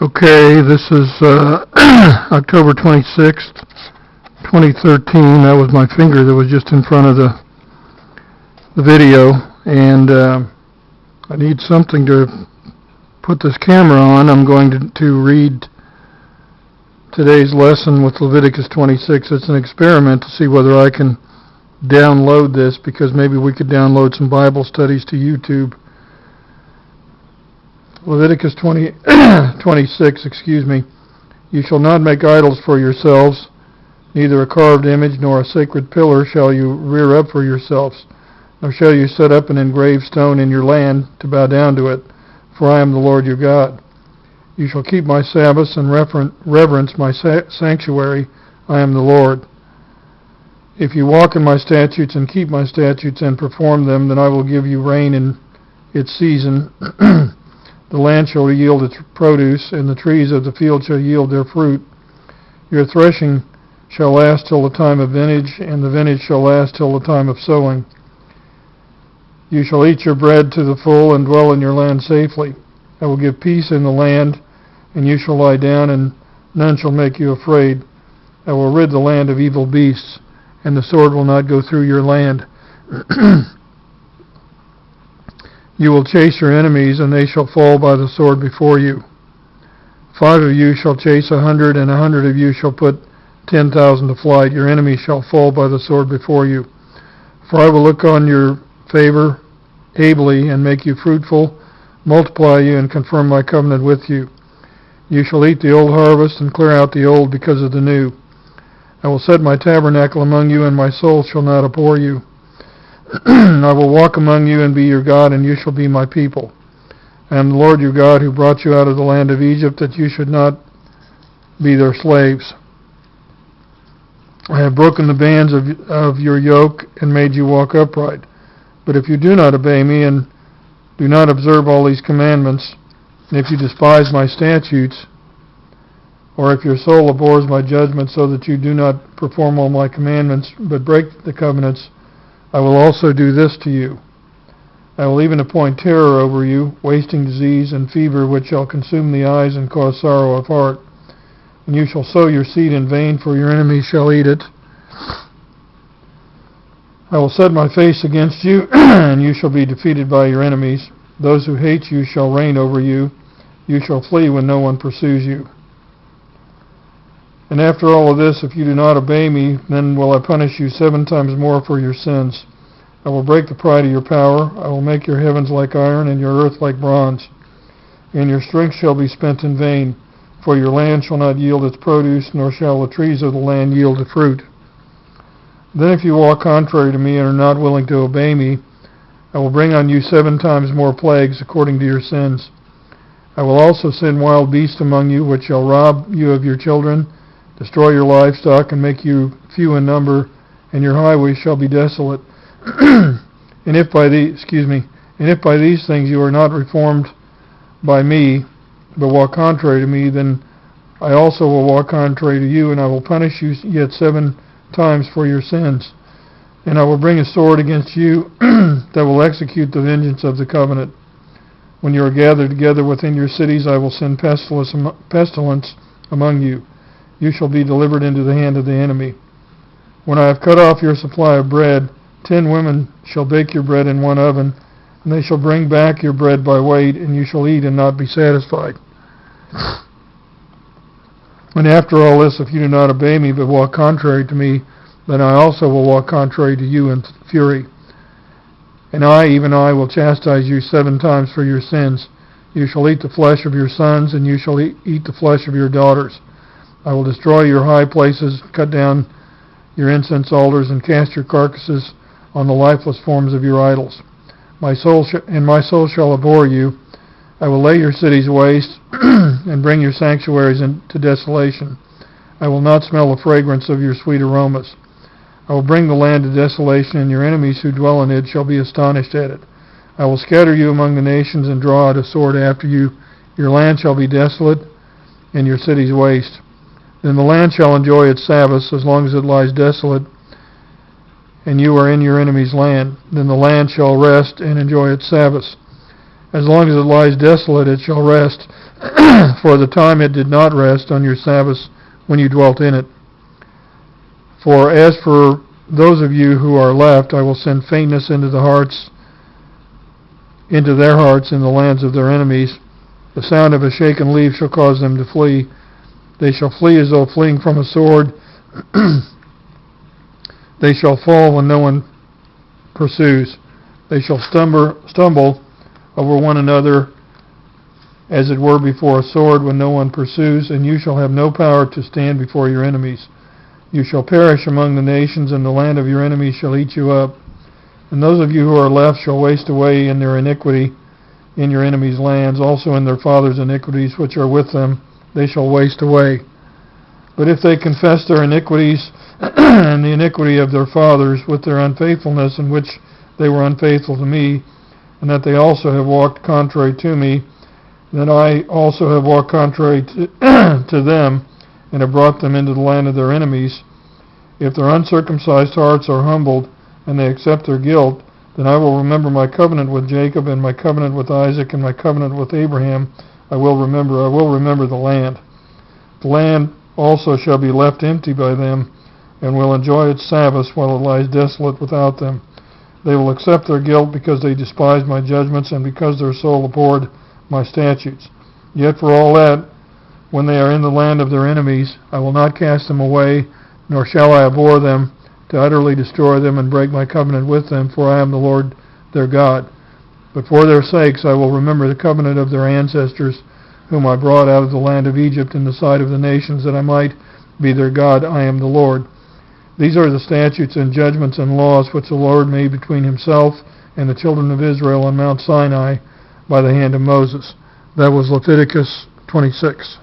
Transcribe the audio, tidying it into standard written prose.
Okay, this is October 26th, 2013. That was my finger that was just in front of the video, and I need something to put this camera on. I'm going to read today's lesson with Leviticus 26. It's an experiment to see whether I can download this, because maybe we could download some Bible studies to YouTube. Leviticus 26, You shall not make idols for yourselves, neither a carved image nor a sacred pillar shall you rear up for yourselves, nor shall you set up an engraved stone in your land to bow down to it, for I am the Lord your God. You shall keep my Sabbaths and reverence my sanctuary. I am the Lord. If you walk in my statutes and keep my statutes and perform them, then I will give you rain in its season. The land shall yield its produce, and the trees of the field shall yield their fruit. Your threshing shall last till the time of vintage, and the vintage shall last till the time of sowing. You shall eat your bread to the full and dwell in your land safely. I will give peace in the land, and you shall lie down, and none shall make you afraid. I will rid the land of evil beasts, and the sword will not go through your land. You will chase your enemies, and they shall fall by the sword before you. 5 of you shall chase 100, and 100 of you shall put 10,000 to flight. Your enemies shall fall by the sword before you. For I will look on your favor ably, and make you fruitful, multiply you, and confirm my covenant with you. You shall eat the old harvest, and clear out the old because of the new. I will set my tabernacle among you, and my soul shall not abhor you. I will walk among you and be your God, and you shall be my people. I am the Lord your God, who brought you out of the land of Egypt, that you should not be their slaves. I have broken the bands of your yoke and made you walk upright. But if you do not obey me and do not observe all these commandments, and if you despise my statutes, or if your soul abhors my judgments, so that you do not perform all my commandments, but break the covenants, I will also do this to you. I will even appoint terror over you, wasting disease and fever, which shall consume the eyes and cause sorrow of heart. And you shall sow your seed in vain, for your enemies shall eat it. I will set my face against you, and you shall be defeated by your enemies. Those who hate you shall reign over you. You shall flee when no one pursues you. And after all of this, if you do not obey me, then will I punish you 7 times more for your sins. I will break the pride of your power. I will make your heavens like iron, and your earth like bronze. And your strength shall be spent in vain, for your land shall not yield its produce, nor shall the trees of the land yield the fruit. Then if you walk contrary to me and are not willing to obey me, I will bring on you 7 times more plagues according to your sins. I will also send wild beasts among you, which shall rob you of your children, destroy your livestock, and make you few in number, and your highways shall be desolate. And if by these things you are not reformed by me, but walk contrary to me, then I also will walk contrary to you, and I will punish you yet 7 times for your sins. And I will bring a sword against you that will execute the vengeance of the covenant. When you are gathered together within your cities, I will send pestilence among you. You shall be delivered into the hand of the enemy. When I have cut off your supply of bread, 10 women shall bake your bread in one oven, and they shall bring back your bread by weight, and you shall eat and not be satisfied. And after all this, if you do not obey me, but walk contrary to me, then I also will walk contrary to you in fury. And I, even I, will chastise you 7 times for your sins. You shall eat the flesh of your sons, and you shall eat the flesh of your daughters. I will destroy your high places, cut down your incense altars, and cast your carcasses on the lifeless forms of your idols. My soul shall abhor you. I will lay your cities waste and bring your sanctuaries into desolation. I will not smell the fragrance of your sweet aromas. I will bring the land to desolation, and your enemies who dwell in it shall be astonished at it. I will scatter you among the nations and draw out a sword after you. Your land shall be desolate, and your cities waste. Then the land shall enjoy its Sabbaths as long as it lies desolate, and you are in your enemy's land. Then the land shall rest and enjoy its Sabbaths. As long as it lies desolate, it shall rest. for the time it did not rest on your Sabbaths when you dwelt in it. For as for those of you who are left, I will send faintness into their hearts in the lands of their enemies. The sound of a shaken leaf shall cause them to flee. They shall flee as though fleeing from a sword. They shall fall when no one pursues. They shall stumble over one another as it were before a sword when no one pursues, and you shall have no power to stand before your enemies. You shall perish among the nations, and the land of your enemies shall eat you up. And those of you who are left shall waste away in their iniquity in your enemies' lands, also in their fathers' iniquities which are with them, they shall waste away. But if they confess their iniquities and the iniquity of their fathers with their unfaithfulness in which they were unfaithful to me, and that they also have walked contrary to me, then I also have walked contrary to them, and have brought them into the land of their enemies. If their uncircumcised hearts are humbled, and they accept their guilt, then I will remember my covenant with Jacob, and my covenant with Isaac, and my covenant with Abraham. I will remember the land. The land also shall be left empty by them, and will enjoy its Sabbaths while it lies desolate without them. They will accept their guilt because they despised my judgments, and because their soul abhorred my statutes. Yet for all that, when they are in the land of their enemies, I will not cast them away, nor shall I abhor them, to utterly destroy them and break my covenant with them, for I am the Lord their God. But for their sakes I will remember the covenant of their ancestors, whom I brought out of the land of Egypt in the sight of the nations, that I might be their God. I am the Lord. These are the statutes and judgments and laws which the Lord made between himself and the children of Israel on Mount Sinai by the hand of Moses. That was Leviticus 26.